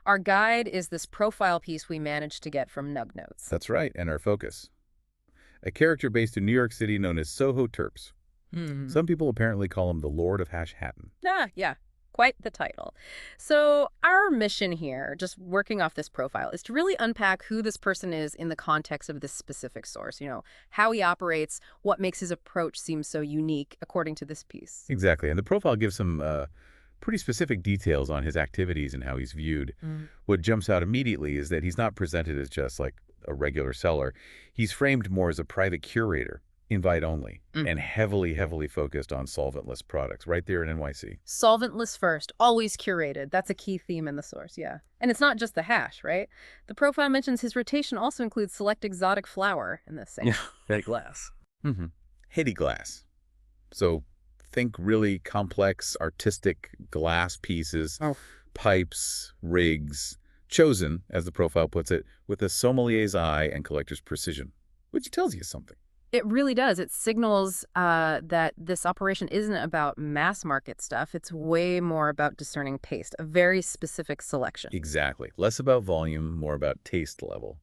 Our guide is this profile piece we managed to get from Nug Notes. That's right, and our focus. A character based in New York City known as SoHo Terps. Some people apparently call him the Lord of Hashhattan. Ah, yeah. Quite the title. So our mission here, just working off this profile, is to really unpack who this person is in the context of this specific source. How he operates, what makes his approach seem so unique according to this piece. Exactly, and the profile gives some pretty specific details on his activities and how he's viewed. What jumps out immediately is that he's not presented as just like a regular seller. He's framed more as a private curator, invite only, and heavily focused on solventless products right there in NYC. Solventless first, always curated. That's a key theme in the source, yeah. And it's not just the hash, right? The profile mentions his rotation also includes select exotic flower in this same. Yeah, that glass. Heady glass. So think really complex, artistic glass pieces, pipes, rigs, chosen, as the profile puts it, with a sommelier's eye and collector's precision, which tells you something. It really does. It signals that this operation isn't about mass market stuff. It's way more about discerning taste, a very specific selection. Exactly. Less about volume, more about taste level.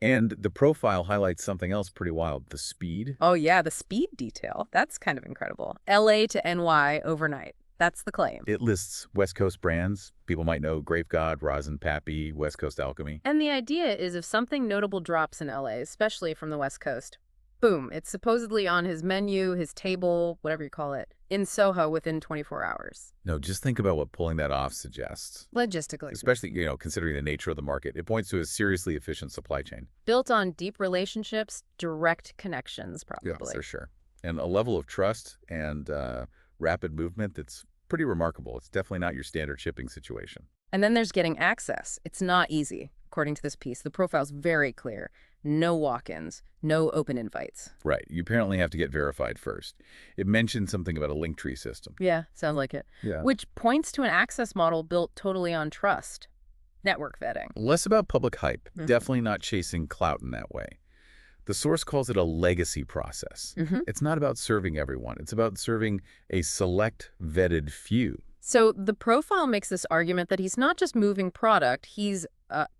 And the profile highlights something else pretty wild, the speed. Oh, yeah, the speed detail. That's kind of incredible. LA to NY overnight. That's the claim. It lists West Coast brands. People might know Grape God, Rosin Papi, West Coast Alchemy. And the idea is if something notable drops in LA, especially from the West Coast, boom, it's supposedly on his menu, his table, whatever you call it, in Soho within 24 hours. No, just think about what pulling that off suggests. Logistically. Especially, considering the nature of the market. It points to a seriously efficient supply chain. Built on deep relationships, direct connections, probably. Yeah, for sure. And a level of trust and rapid movement that's pretty remarkable. It's definitely not your standard shipping situation. And then there's getting access. It's not easy, according to this piece. The profile's very clear. No walk-ins, no open invites. Right. You apparently have to get verified first. It mentioned something about a Linktree system. Yeah, sounds like it. Yeah. Which points to an access model built totally on trust. Network vetting. Less about public hype. Definitely not chasing clout in that way. The source calls it a legacy process. It's not about serving everyone. It's about serving a select, vetted few. So the profile makes this argument that he's not just moving product, he's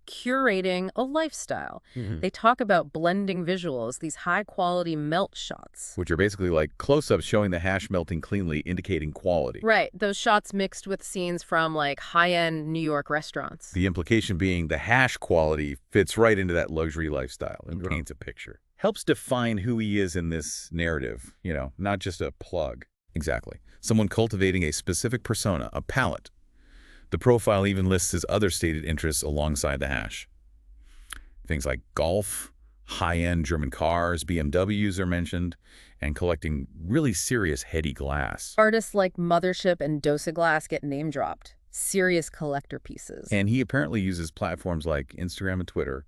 curating a lifestyle. They talk about blending visuals, these high-quality melt shots. Which are basically like close-ups showing the hash melting cleanly, indicating quality. Right, those shots mixed with scenes from like high-end New York restaurants. The implication being the hash quality fits right into that luxury lifestyle and paints a picture. Helps define who he is in this narrative, not just a plug. Exactly. Someone cultivating a specific persona, a palate. The profile even lists his other stated interests alongside the hash. Things like golf, high-end German cars, BMWs are mentioned, and collecting really serious Heady glass. Artists like Mothership and Glass get name-dropped. Serious collector pieces. And he apparently uses platforms like Instagram and Twitter,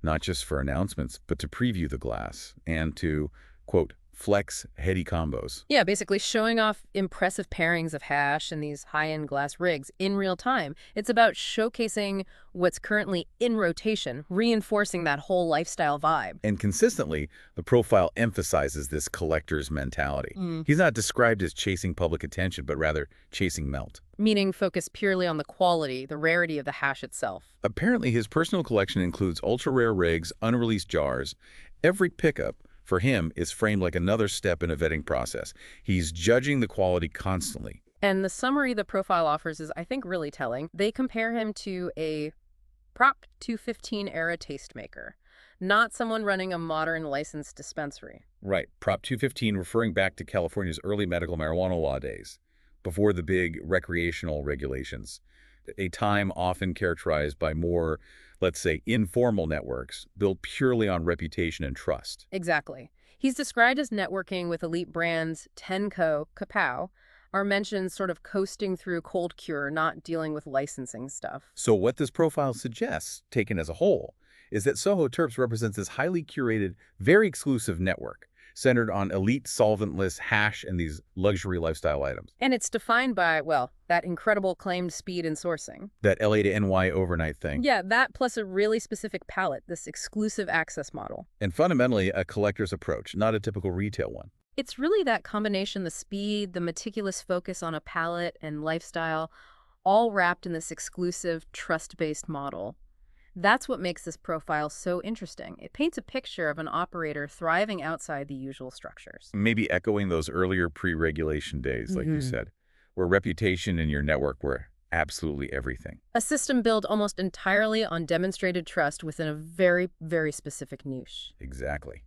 not just for announcements, but to preview the glass and to, quote, flex Heady combos. Yeah, basically showing off impressive pairings of hash and these high-end glass rigs in real time. It's about showcasing what's currently in rotation, reinforcing that whole lifestyle vibe. And consistently, the profile emphasizes this collector's mentality. He's not described as chasing public attention, but rather chasing melt. Meaning focused purely on the quality, the rarity of the hash itself. Apparently, his personal collection includes ultra-rare rigs, unreleased jars. Every pickup for him is framed like another step in a vetting process. He's judging the quality constantly. And the summary the profile offers is, I think, really telling. They compare him to a Prop 215 era tastemaker, not someone running a modern licensed dispensary. Right. Prop 215 referring back to California's early medical marijuana law days, before the big recreational regulations. A time often characterized by more, let's say, informal networks built purely on reputation and trust. Exactly. He's described as networking with elite brands, Tenco, Kapow, are mentioned sort of coasting through cold cure, not dealing with licensing stuff. So what this profile suggests, taken as a whole, is that SoHo Terps represents this highly curated, very exclusive network centered on elite solventless hash and these luxury lifestyle items. And it's defined by, well, that incredible claimed speed in sourcing. That LA to NY overnight thing. Yeah, that plus a really specific palette, this exclusive access model. And fundamentally, a collector's approach, not a typical retail one. It's really that combination, the speed, the meticulous focus on a palette and lifestyle, all wrapped in this exclusive, trust-based model. That's what makes this profile so interesting. It paints a picture of an operator thriving outside the usual structures. Maybe echoing those earlier pre-regulation days, like you said, where reputation and your network were absolutely everything. A system built almost entirely on demonstrated trust within a very, very specific niche. Exactly.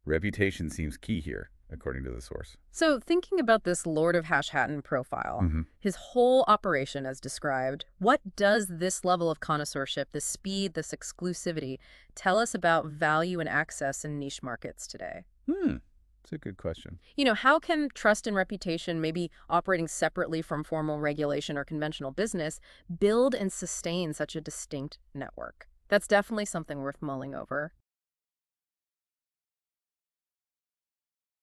Reputation seems key here, according to the source. So thinking about this Lord of Hashhattan profile, his whole operation as described, what does this level of connoisseurship, this speed, this exclusivity, tell us about value and access in niche markets today? It's a good question. You know, how can trust and reputation, maybe operating separately from formal regulation or conventional business, build and sustain such a distinct network? That's definitely something worth mulling over.